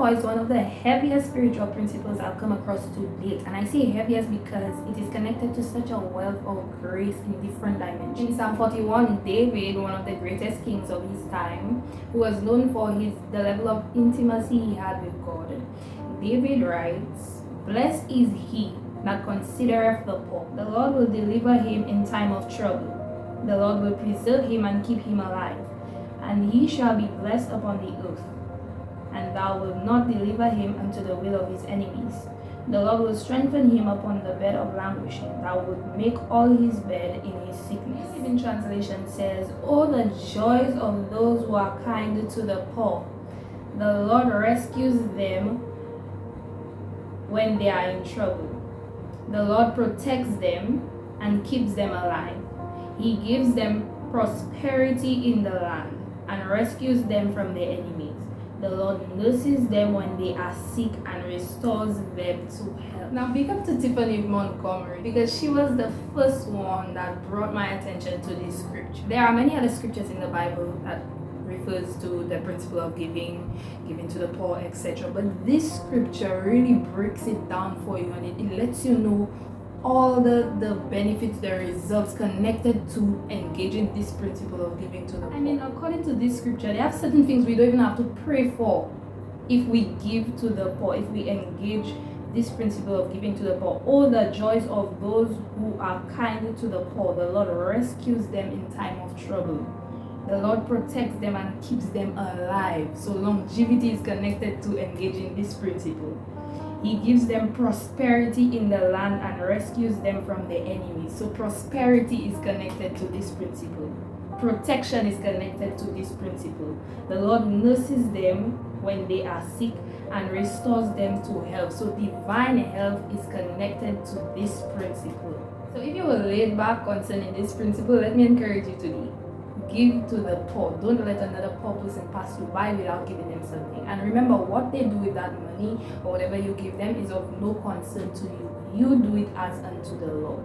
poor is one of the heaviest spiritual principles I've come across to date. And I say heaviest because it is connected to such a wealth of grace in different dimensions. In Psalm 41, David, one of the greatest kings of his time, who was known for the level of intimacy he had with God, David writes, "Blessed is he that considereth the poor. The Lord will deliver him in time of trouble. The Lord will preserve him and keep him alive. And he shall be blessed upon the earth. And thou wilt not deliver him unto the will of his enemies. The Lord will strengthen him upon the bed of languishing. Thou wilt make all his bed in his sickness." The Living Translation says, "Oh, the joys of those who are kind to the poor. The Lord rescues them when they are in trouble. The Lord protects them and keeps them alive. He gives them prosperity in the land and rescues them from their enemies. The Lord nurses them when they are sick and restores them to health." Now, big up to Tiphani Montgomery, because she was the first one that brought my attention to this scripture. There are many other scriptures in the Bible that refers to the principle of giving to the poor, etc. But this scripture really breaks it down for you, and it lets you know all the benefits, the results connected to engaging this principle of giving to the poor. I mean, according to this scripture, there are certain things we don't even have to pray for if we give to the poor, if we engage this principle of giving to the poor. "Oh, the joys of those who are kind to the poor. The Lord rescues them in time of trouble. The Lord protects them and keeps them alive." So longevity is connected to engaging this principle. "He gives them prosperity in the land and rescues them from their enemies." So prosperity is connected to this principle. Protection is connected to this principle. The Lord nurses them when they are sick and restores them to health. So divine health is connected to this principle. So if you were laid back concerning this principle, let me encourage you today. Give to the poor. Don't let another poor person pass you by without giving them something. And remember, what they do with that money or whatever you give them is of no concern to you. You do it as unto the Lord.